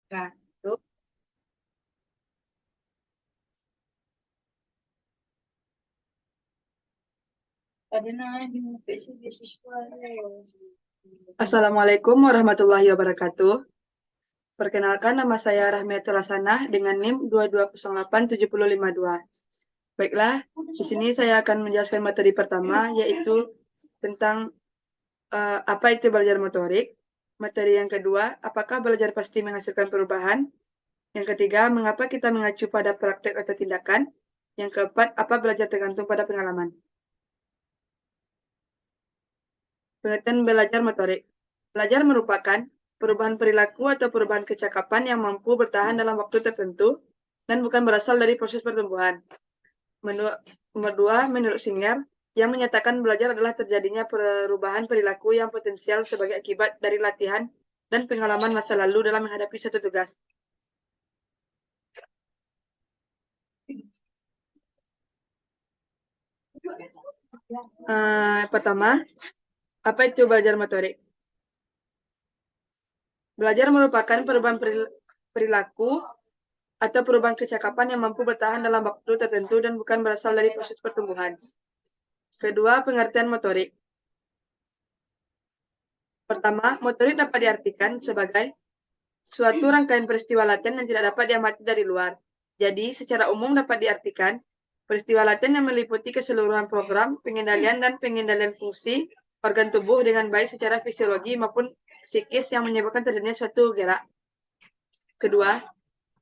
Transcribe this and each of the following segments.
Wabarakatuh. Assalamualaikum warahmatullahi wabarakatuh. Perkenalkan, nama saya Rahmiatul Hasanah dengan NIM 22087052. Baiklah, di sini saya akan menjelaskan materi pertama, yaitu tentang apa itu belajar motorik. Materi yang kedua, apakah belajar pasti menghasilkan perubahan? Yang ketiga, mengapa kita mengacu pada praktek atau tindakan? Yang keempat, apa belajar tergantung pada pengalaman? Pengertian belajar motorik. Belajar merupakan perubahan perilaku atau perubahan kecakapan yang mampu bertahan dalam waktu tertentu dan bukan berasal dari proses pertumbuhan. Nomor dua, menurut Singer, yang menyatakan belajar adalah terjadinya perubahan perilaku yang potensial sebagai akibat dari latihan dan pengalaman masa lalu dalam menghadapi suatu tugas. Pertama, apa itu belajar motorik? Belajar merupakan perubahan perilaku atau perubahan kecakapan yang mampu bertahan dalam waktu tertentu dan bukan berasal dari proses pertumbuhan. Kedua, pengertian motorik. Pertama, motorik dapat diartikan sebagai suatu rangkaian peristiwa laten yang tidak dapat diamati dari luar. Jadi, secara umum dapat diartikan peristiwa laten yang meliputi keseluruhan program, pengendalian, dan pengendalian fungsi organ tubuh dengan baik secara fisiologi maupun psikis yang menyebabkan terjadinya suatu gerak. Kedua,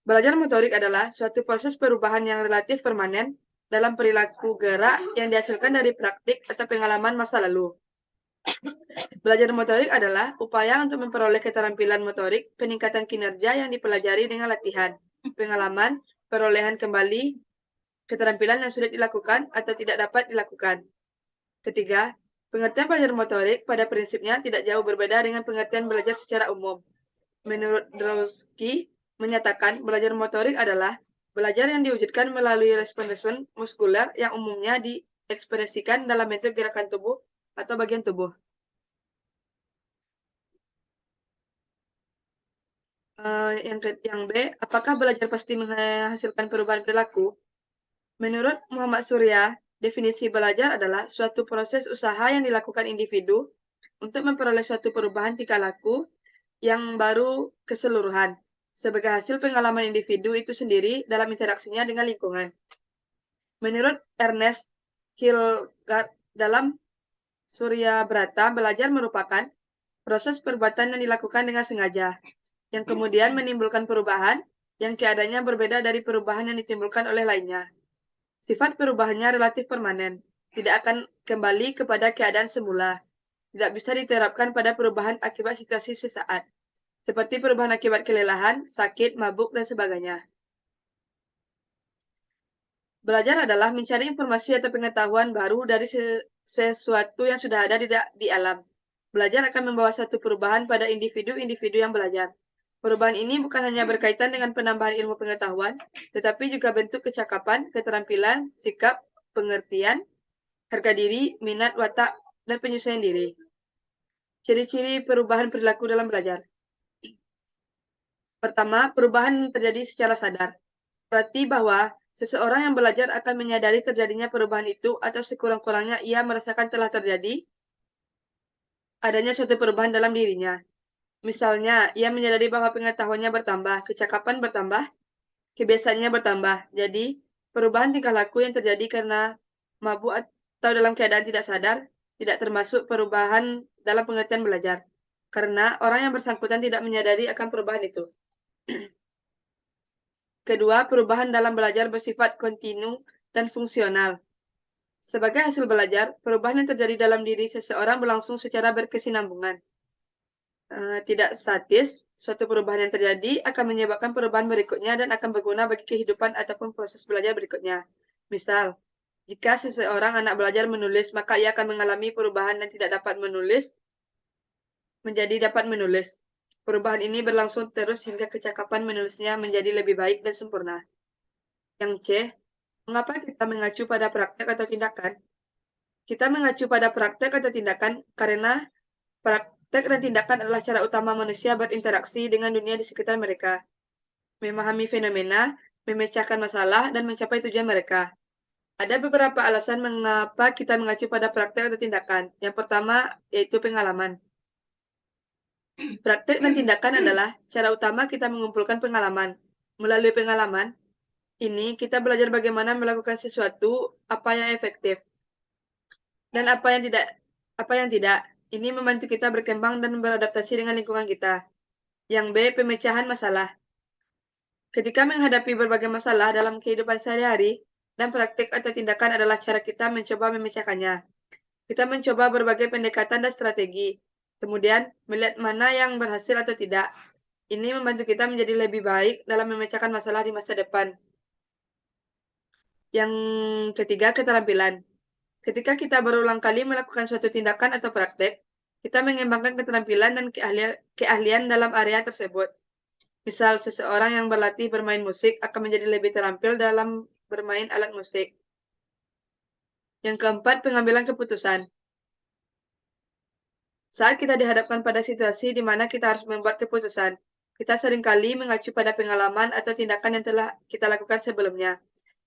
belajar motorik adalah suatu proses perubahan yang relatif permanen dalam perilaku gerak yang dihasilkan dari praktik atau pengalaman masa lalu. Belajar motorik adalah upaya untuk memperoleh keterampilan motorik, peningkatan kinerja yang dipelajari dengan latihan, pengalaman, perolehan kembali, keterampilan yang sulit dilakukan atau tidak dapat dilakukan. Ketiga, pengertian belajar motorik pada prinsipnya tidak jauh berbeda dengan pengertian belajar secara umum. Menurut Drowski, menyatakan belajar motorik adalah belajar yang diwujudkan melalui respon-respon muskuler yang umumnya diekspresikan dalam bentuk gerakan tubuh atau bagian tubuh. Yang B, apakah belajar pasti menghasilkan perubahan perilaku? Menurut Muhammad Surya, definisi belajar adalah suatu proses usaha yang dilakukan individu untuk memperoleh suatu perubahan tingkah laku yang baru keseluruhan, sebagai hasil pengalaman individu itu sendiri dalam interaksinya dengan lingkungan. Menurut Ernest Hillgard, dalam Surya Brata, belajar merupakan proses perbuatan yang dilakukan dengan sengaja, yang kemudian menimbulkan perubahan yang keadaannya berbeda dari perubahan yang ditimbulkan oleh lainnya. Sifat perubahannya relatif permanen, tidak akan kembali kepada keadaan semula, tidak bisa diterapkan pada perubahan akibat situasi sesaat, seperti perubahan akibat kelelahan, sakit, mabuk, dan sebagainya. Belajar adalah mencari informasi atau pengetahuan baru dari sesuatu yang sudah ada di alam. Belajar akan membawa satu perubahan pada individu-individu yang belajar. Perubahan ini bukan hanya berkaitan dengan penambahan ilmu pengetahuan, tetapi juga bentuk kecakapan, keterampilan, sikap, pengertian, harga diri, minat, watak, dan penyesuaian diri. Ciri-ciri perubahan perilaku dalam belajar. Pertama, perubahan terjadi secara sadar. Berarti bahwa seseorang yang belajar akan menyadari terjadinya perubahan itu atau sekurang-kurangnya ia merasakan telah terjadi adanya suatu perubahan dalam dirinya. Misalnya, ia menyadari bahwa pengetahuannya bertambah, kecakapan bertambah, kebiasaannya bertambah. Jadi, perubahan tingkah laku yang terjadi karena mabuk atau dalam keadaan tidak sadar tidak termasuk perubahan dalam pengertian belajar. Karena orang yang bersangkutan tidak menyadari akan perubahan itu. Kedua, perubahan dalam belajar bersifat kontinu dan fungsional. Sebagai hasil belajar, perubahan yang terjadi dalam diri seseorang berlangsung secara berkesinambungan. Tidak statis, suatu perubahan yang terjadi akan menyebabkan perubahan berikutnya dan akan berguna bagi kehidupan ataupun proses belajar berikutnya. Misal, jika seseorang anak belajar menulis, maka ia akan mengalami perubahan dan tidak dapat menulis menjadi dapat menulis. Perubahan ini berlangsung terus hingga kecakapan menulisnya menjadi lebih baik dan sempurna. Yang C, mengapa kita mengacu pada praktek atau tindakan? Kita mengacu pada praktek atau tindakan karena praktek dan tindakan adalah cara utama manusia berinteraksi dengan dunia di sekitar mereka. memahami fenomena, memecahkan masalah, dan mencapai tujuan mereka. Ada beberapa alasan mengapa kita mengacu pada praktek atau tindakan. Yang pertama yaitu pengalaman. Praktek dan tindakan adalah cara utama kita mengumpulkan pengalaman. Melalui pengalaman ini, kita belajar bagaimana melakukan sesuatu, apa yang efektif, dan apa yang tidak. Ini membantu kita berkembang dan beradaptasi dengan lingkungan kita. Yang B, pemecahan masalah. Ketika menghadapi berbagai masalah dalam kehidupan sehari-hari, dan praktik atau tindakan adalah cara kita mencoba memecahkannya. Kita mencoba berbagai pendekatan dan strategi, kemudian melihat mana yang berhasil atau tidak. Ini membantu kita menjadi lebih baik dalam memecahkan masalah di masa depan. Yang ketiga, keterampilan. Ketika kita berulang kali melakukan suatu tindakan atau praktek, kita mengembangkan keterampilan dan keahlian dalam area tersebut. Misal, seseorang yang berlatih bermain musik akan menjadi lebih terampil dalam bermain alat musik. Yang keempat, pengambilan keputusan. Saat kita dihadapkan pada situasi di mana kita harus membuat keputusan, kita seringkali mengacu pada pengalaman atau tindakan yang telah kita lakukan sebelumnya.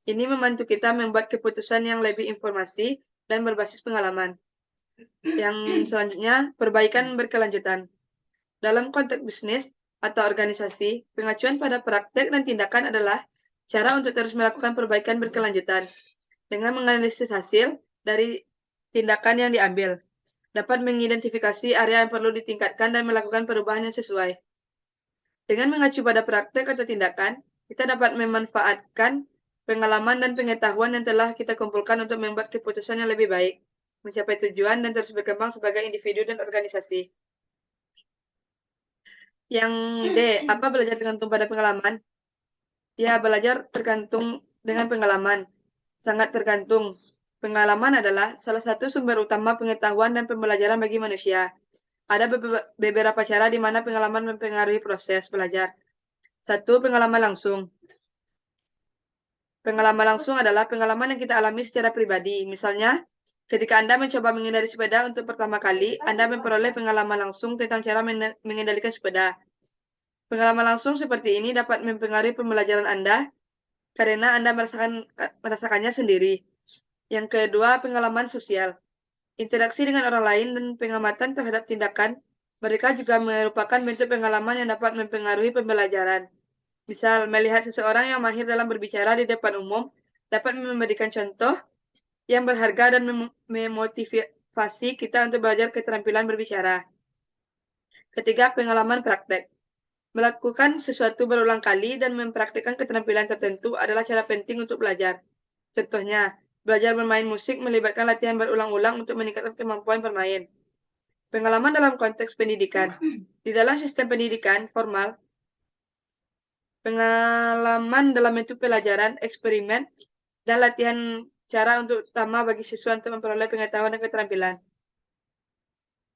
Ini membantu kita membuat keputusan yang lebih informasi dan berbasis pengalaman. Yang selanjutnya, perbaikan berkelanjutan. Dalam konteks bisnis atau organisasi, pengacuan pada praktek dan tindakan adalah cara untuk terus melakukan perbaikan berkelanjutan. Dengan menganalisis hasil dari tindakan yang diambil, dapat mengidentifikasi area yang perlu ditingkatkan dan melakukan perubahan yang sesuai. Dengan mengacu pada praktek atau tindakan, kita dapat memanfaatkan pengalaman dan pengetahuan yang telah kita kumpulkan untuk membuat keputusan yang lebih baik, mencapai tujuan, dan terus berkembang sebagai individu dan organisasi. Yang D, apa belajar tergantung pada pengalaman? Ya, belajar tergantung dengan pengalaman. Sangat tergantung. Pengalaman adalah salah satu sumber utama pengetahuan dan pembelajaran bagi manusia. Ada beberapa cara di mana pengalaman mempengaruhi proses belajar. Satu, pengalaman langsung. Pengalaman langsung adalah pengalaman yang kita alami secara pribadi. Misalnya, ketika Anda mencoba mengendari sepeda untuk pertama kali, Anda memperoleh pengalaman langsung tentang cara mengendalikan sepeda. Pengalaman langsung seperti ini dapat mempengaruhi pembelajaran Anda karena Anda merasakannya sendiri. Yang kedua, pengalaman sosial. Interaksi dengan orang lain dan pengamatan terhadap tindakan mereka juga merupakan bentuk pengalaman yang dapat mempengaruhi pembelajaran. Misal, melihat seseorang yang mahir dalam berbicara di depan umum dapat memberikan contoh yang berharga dan memotivasi kita untuk belajar keterampilan berbicara. Ketiga, pengalaman praktek. Melakukan sesuatu berulang kali dan mempraktikkan keterampilan tertentu adalah cara penting untuk belajar. Contohnya, belajar bermain musik melibatkan latihan berulang-ulang untuk meningkatkan kemampuan bermain. Pengalaman dalam konteks pendidikan. Di dalam sistem pendidikan formal, pengalaman dalam bentuk pelajaran, eksperimen, dan latihan cara untuk utama bagi siswa untuk memperoleh pengetahuan dan keterampilan.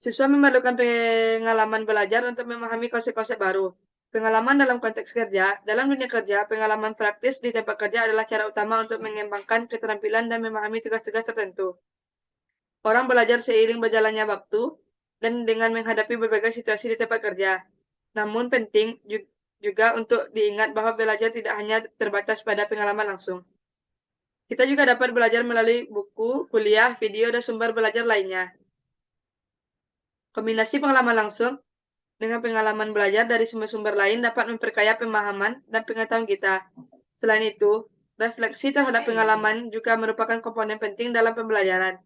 Siswa memerlukan pengalaman belajar untuk memahami konsep-konsep baru. Pengalaman dalam konteks kerja. Dalam dunia kerja, pengalaman praktis di tempat kerja adalah cara utama untuk mengembangkan keterampilan dan memahami tugas-tugas tertentu. Orang belajar seiring berjalannya waktu dan dengan menghadapi berbagai situasi di tempat kerja. Namun penting juga untuk diingat bahwa belajar tidak hanya terbatas pada pengalaman langsung. Kita juga dapat belajar melalui buku, kuliah, video, dan sumber belajar lainnya. Kombinasi pengalaman langsung dengan pengalaman belajar dari sumber-sumber lain dapat memperkaya pemahaman dan pengetahuan kita. Selain itu, refleksi terhadap pengalaman juga merupakan komponen penting dalam pembelajaran,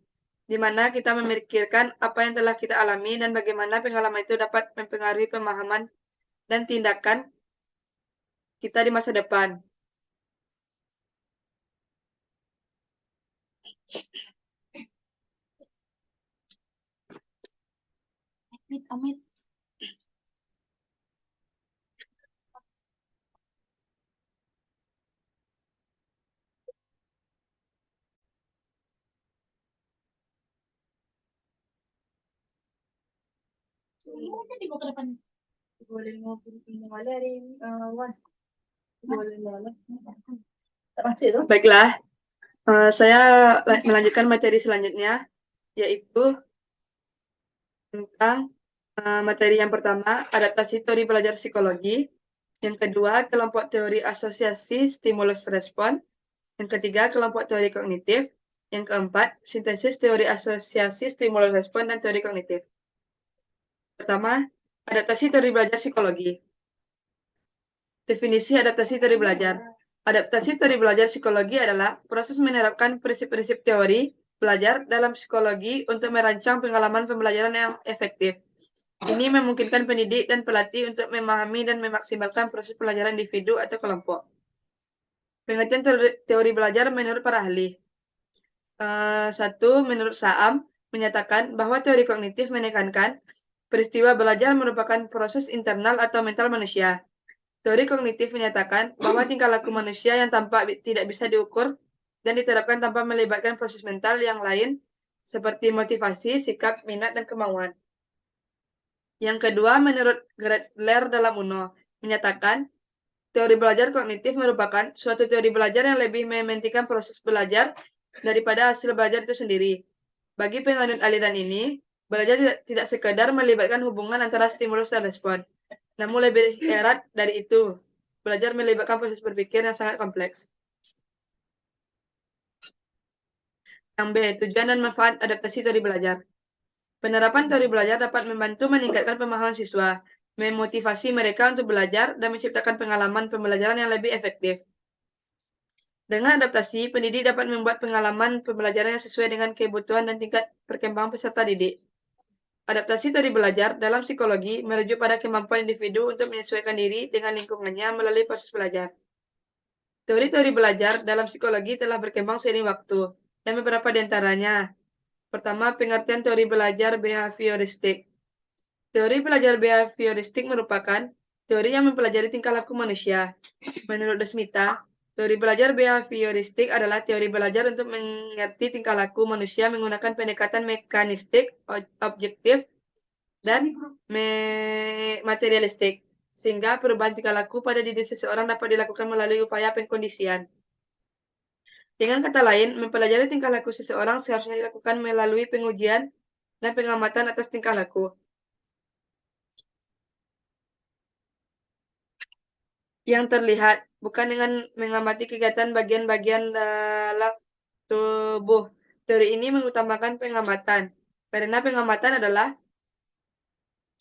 di mana kita memikirkan apa yang telah kita alami dan bagaimana pengalaman itu dapat mempengaruhi pemahaman dan tindakan kita di masa depan. Amit. Baiklah, saya melanjutkan materi selanjutnya, yaitu tentang materi yang pertama, adaptasi teori belajar psikologi. Yang kedua, kelompok teori asosiasi stimulus respon. Yang ketiga, kelompok teori kognitif. Yang keempat, sintesis teori asosiasi stimulus respon dan teori kognitif. Pertama, adaptasi teori belajar psikologi. Definisi adaptasi teori belajar. Adaptasi teori belajar psikologi adalah proses menerapkan prinsip-prinsip teori belajar dalam psikologi untuk merancang pengalaman pembelajaran yang efektif. Ini memungkinkan pendidik dan pelatih untuk memahami dan memaksimalkan proses pelajaran individu atau kelompok. Pengertian teori belajar menurut para ahli. Satu, menurut Saam, menyatakan bahwa teori kognitif menekankan peristiwa belajar merupakan proses internal atau mental manusia. Teori kognitif menyatakan bahwa tingkah laku manusia yang tampak tidak bisa diukur dan diterapkan tanpa melibatkan proses mental yang lain seperti motivasi, sikap, minat, dan kemauan. Yang kedua, menurut Gretler dalam UNO, menyatakan teori belajar kognitif merupakan suatu teori belajar yang lebih mementingkan proses belajar daripada hasil belajar itu sendiri. Bagi penganut aliran ini, belajar tidak sekedar melibatkan hubungan antara stimulus dan respon, namun lebih erat dari itu. Belajar melibatkan proses berpikir yang sangat kompleks. Yang B, tujuan dan manfaat adaptasi teori belajar. Penerapan teori belajar dapat membantu meningkatkan pemahaman siswa, memotivasi mereka untuk belajar, dan menciptakan pengalaman pembelajaran yang lebih efektif. Dengan adaptasi, pendidik dapat membuat pengalaman pembelajaran yang sesuai dengan kebutuhan dan tingkat perkembangan peserta didik. Adaptasi teori belajar dalam psikologi merujuk pada kemampuan individu untuk menyesuaikan diri dengan lingkungannya melalui proses belajar. Teori-teori belajar dalam psikologi telah berkembang seiring waktu, dan beberapa di antaranya. Pertama, pengertian teori belajar behavioristik. Teori belajar behavioristik merupakan teori yang mempelajari tingkah laku manusia. Menurut Desmita, teori belajar behavioristik adalah teori belajar untuk mengerti tingkah laku manusia menggunakan pendekatan mekanistik, objektif, dan materialistik, sehingga perubahan tingkah laku pada diri seseorang dapat dilakukan melalui upaya pengkondisian. Dengan kata lain, mempelajari tingkah laku seseorang seharusnya dilakukan melalui pengujian dan pengamatan atas tingkah laku. Yang terlihat, bukan dengan mengamati kegiatan bagian-bagian dalam tubuh. Teori ini mengutamakan pengamatan, karena pengamatan adalah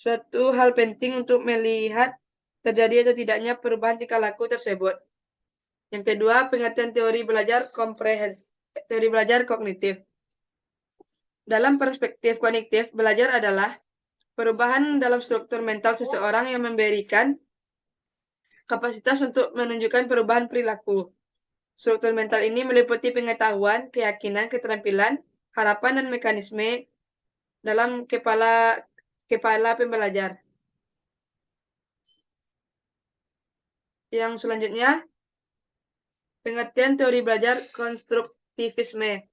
suatu hal penting untuk melihat terjadi atau tidaknya perubahan tingkah laku tersebut. Yang kedua, pengertian teori belajar komprehensif, teori belajar kognitif. Dalam perspektif kognitif, belajar adalah perubahan dalam struktur mental seseorang yang memberikan kapasitas untuk menunjukkan perubahan perilaku. Struktur mental ini meliputi pengetahuan, keyakinan, keterampilan, harapan, dan mekanisme dalam kepala pembelajar. Yang selanjutnya, pengertian teori belajar konstruktivisme,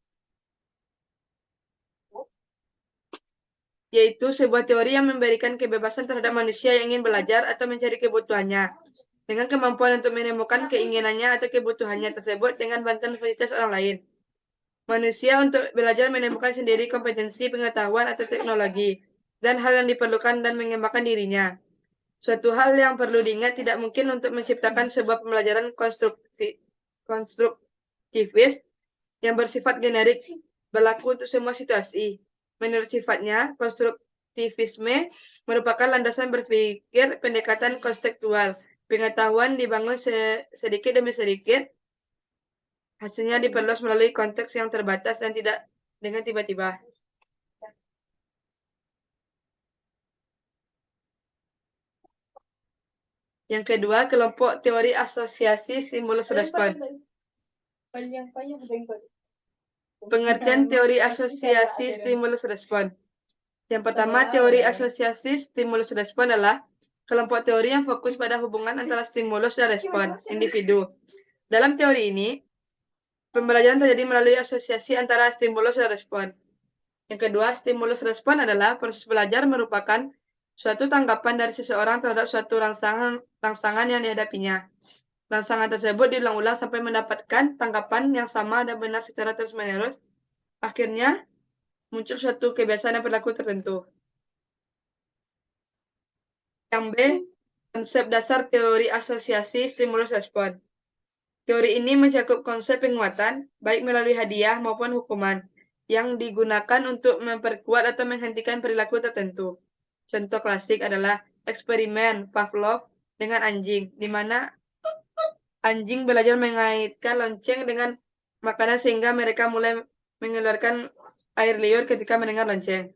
yaitu sebuah teori yang memberikan kebebasan terhadap manusia yang ingin belajar atau mencari kebutuhannya, dengan kemampuan untuk menemukan keinginannya atau kebutuhannya tersebut dengan bantuan fasilitas orang lain. Manusia untuk belajar menemukan sendiri kompetensi, pengetahuan, atau teknologi, dan hal yang diperlukan dan mengembangkan dirinya. Suatu hal yang perlu diingat, tidak mungkin untuk menciptakan sebuah pembelajaran konstruktivis yang bersifat generik berlaku untuk semua situasi. Menurut sifatnya, konstruktivisme merupakan landasan berpikir pendekatan konseptual. Pengetahuan dibangun sedikit demi sedikit, hasilnya diperluas melalui konteks yang terbatas dan tidak dengan tiba-tiba. Yang kedua, kelompok teori asosiasi stimulus respon. Pengertian teori asosiasi stimulus respon. Yang pertama, teori asosiasi stimulus respon adalah kelompok teori yang fokus pada hubungan antara stimulus dan respon individu. Dalam teori ini, pembelajaran terjadi melalui asosiasi antara stimulus dan respon. Yang kedua, stimulus respon adalah proses belajar merupakan suatu tanggapan dari seseorang terhadap suatu rangsangan yang dihadapinya. Rangsangan tersebut diulang-ulang sampai mendapatkan tanggapan yang sama dan benar secara terus-menerus. Akhirnya, muncul suatu kebiasaan dan perilaku tertentu. Yang B, Konsep dasar teori asosiasi stimulus respon. Teori ini mencakup konsep penguatan, baik melalui hadiah maupun hukuman, yang digunakan untuk memperkuat atau menghentikan perilaku tertentu. Contoh klasik adalah eksperimen Pavlov dengan anjing, di mana anjing belajar mengaitkan lonceng dengan makanan sehingga mereka mulai mengeluarkan air liur ketika mendengar lonceng.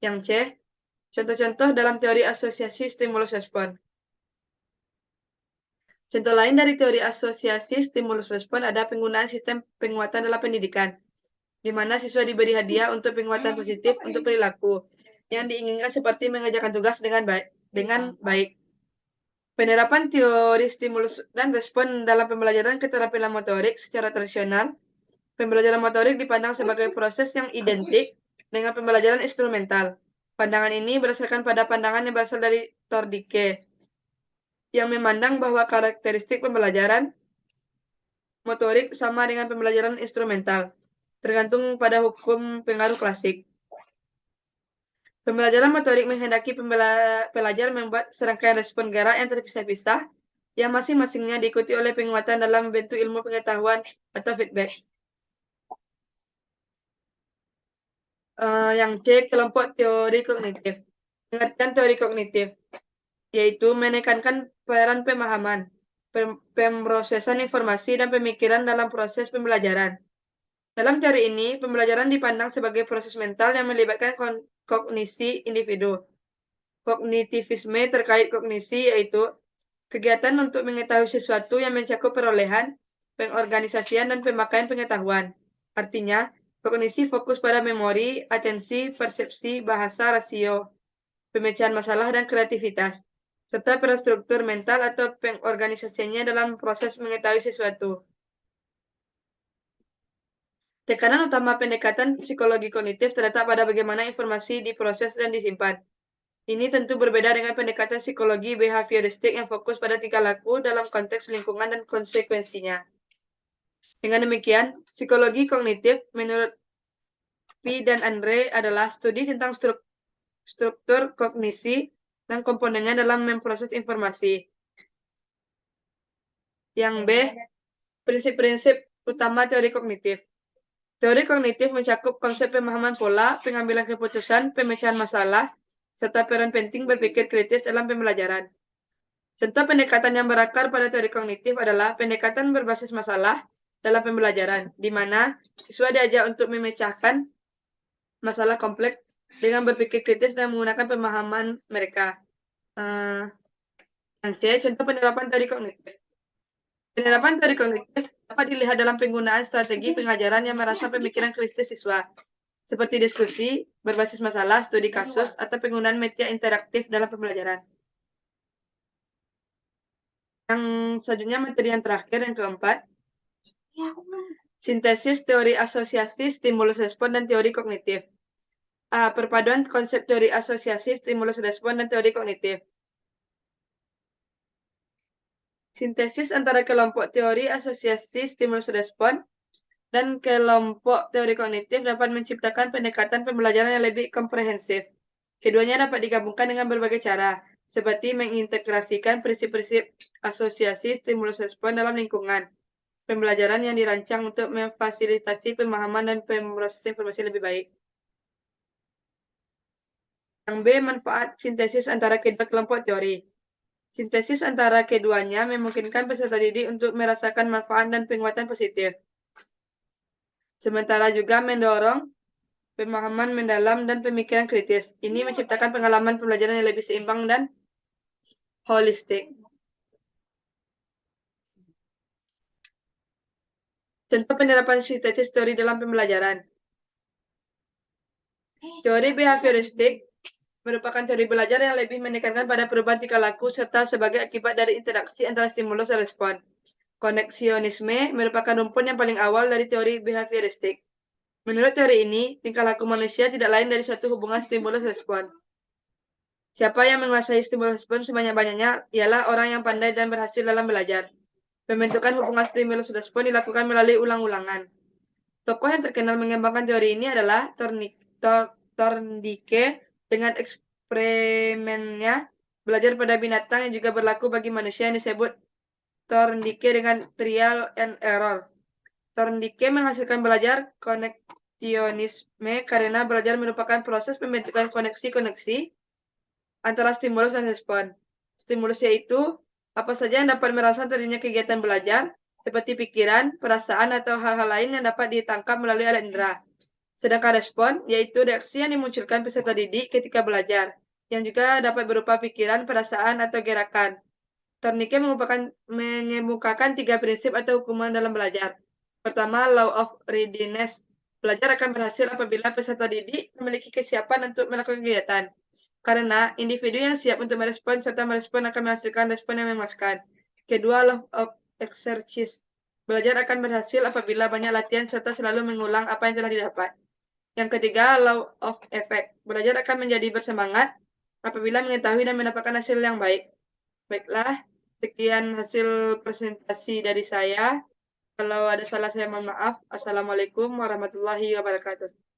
Yang C, contoh-contoh dalam teori asosiasi stimulus respon. Contoh lain dari teori asosiasi stimulus respon ada penggunaan sistem penguatan dalam pendidikan, di mana siswa diberi hadiah untuk penguatan positif untuk perilaku yang diinginkan seperti mengerjakan tugas dengan baik. Penerapan teori stimulus dan respon dalam pembelajaran keterampilan motorik secara tradisional, pembelajaran motorik dipandang sebagai proses yang identik dengan pembelajaran instrumental. Pandangan ini berdasarkan pada pandangan yang berasal dari Tordike, yang memandang bahwa karakteristik pembelajaran motorik sama dengan pembelajaran instrumental, tergantung pada hukum pengaruh klasik. Pembelajaran motorik menghendaki pelajar membuat serangkaian respon gerak yang terpisah-pisah, yang masing-masingnya diikuti oleh penguatan dalam bentuk ilmu pengetahuan atau feedback. Yang C, kelompok teori kognitif. Pengertian teori kognitif, yaitu menekankan peran pemahaman, pemrosesan informasi, dan pemikiran dalam proses pembelajaran. Dalam teori ini, pembelajaran dipandang sebagai proses mental yang melibatkan kognisi individu. Kognitivisme terkait kognisi yaitu kegiatan untuk mengetahui sesuatu yang mencakup perolehan, pengorganisasian, dan pemakaian pengetahuan. Artinya, kognisi fokus pada memori, atensi, persepsi, bahasa, rasio, pemecahan masalah, dan kreativitas, serta struktur mental atau pengorganisasiannya dalam proses mengetahui sesuatu. Tekanan utama pendekatan psikologi kognitif terletak pada bagaimana informasi diproses dan disimpan. Ini tentu berbeda dengan pendekatan psikologi behavioristik yang fokus pada tingkah laku dalam konteks lingkungan dan konsekuensinya. Dengan demikian, psikologi kognitif menurut P dan Andre adalah studi tentang struktur kognisi dan komponennya dalam memproses informasi. Yang B, prinsip-prinsip utama teori kognitif. Teori kognitif mencakup konsep pemahaman pola, pengambilan keputusan, pemecahan masalah, serta peran penting berpikir kritis dalam pembelajaran. Contoh pendekatan yang berakar pada teori kognitif adalah pendekatan berbasis masalah dalam pembelajaran, di mana siswa diajak untuk memecahkan masalah kompleks dengan berpikir kritis dan menggunakan pemahaman mereka. Yang C, contoh penerapan teori kognitif. Penerapan teori kognitif dapat dilihat dalam penggunaan strategi pengajaran yang merasa pemikiran kritis siswa, seperti diskusi, berbasis masalah, studi kasus, atau penggunaan media interaktif dalam pembelajaran. Yang selanjutnya materi yang terakhir, yang keempat, sintesis teori asosiasi, stimulus respon, dan teori kognitif. Perpaduan konsep teori asosiasi, stimulus respon, dan teori kognitif. Sintesis antara kelompok teori asosiasi, stimulus respon, dan kelompok teori kognitif dapat menciptakan pendekatan pembelajaran yang lebih komprehensif. Keduanya dapat digabungkan dengan berbagai cara, seperti mengintegrasikan prinsip-prinsip asosiasi stimulus respon dalam lingkungan pembelajaran yang dirancang untuk memfasilitasi pemahaman dan pemrosesan informasi lebih baik. Yang B, manfaat sintesis antara kedua kelompok teori. Sintesis antara keduanya memungkinkan peserta didik untuk merasakan manfaat dan penguatan positif. Sementara juga mendorong pemahaman mendalam dan pemikiran kritis. Ini menciptakan pengalaman pembelajaran yang lebih seimbang dan holistik. Contoh penerapan sintesis teori dalam pembelajaran. Teori behavioristik merupakan teori belajar yang lebih menekankan pada perubahan tingkah laku serta sebagai akibat dari interaksi antara stimulus dan respon. Koneksionisme merupakan rumpun yang paling awal dari teori behavioristik. Menurut teori ini, tingkah laku manusia tidak lain dari suatu hubungan stimulus-respon. Siapa yang menguasai stimulus-respon sebanyak-banyaknya ialah orang yang pandai dan berhasil dalam belajar. Pembentukan hubungan stimulus-respon dilakukan melalui ulang-ulangan. Tokoh yang terkenal mengembangkan teori ini adalah Thorndike dengan eksperimennya belajar pada binatang yang juga berlaku bagi manusia yang disebut Thorndike dengan trial and error. Thorndike menghasilkan belajar koneksionisme karena belajar merupakan proses pembentukan koneksi-koneksi antara stimulus dan respon. Stimulus yaitu apa saja yang dapat merangsang terjadinya kegiatan belajar, seperti pikiran, perasaan, atau hal-hal lain yang dapat ditangkap melalui alat indera. Sedangkan respon yaitu reaksi yang dimunculkan peserta didik ketika belajar, yang juga dapat berupa pikiran, perasaan, atau gerakan. Thorndike mengemukakan 3 prinsip atau hukuman dalam belajar. Pertama, law of readiness. Belajar akan berhasil apabila peserta didik memiliki kesiapan untuk melakukan kegiatan. Karena individu yang siap untuk merespon serta merespon akan menghasilkan respon yang memuaskan. Kedua, law of exercise. Belajar akan berhasil apabila banyak latihan serta selalu mengulang apa yang telah didapat. Yang ketiga, law of effect. Belajar akan menjadi bersemangat apabila mengetahui dan mendapatkan hasil yang baik. Baiklah, sekian hasil presentasi dari saya. Kalau ada salah saya mohon maaf. Assalamualaikum warahmatullahi wabarakatuh.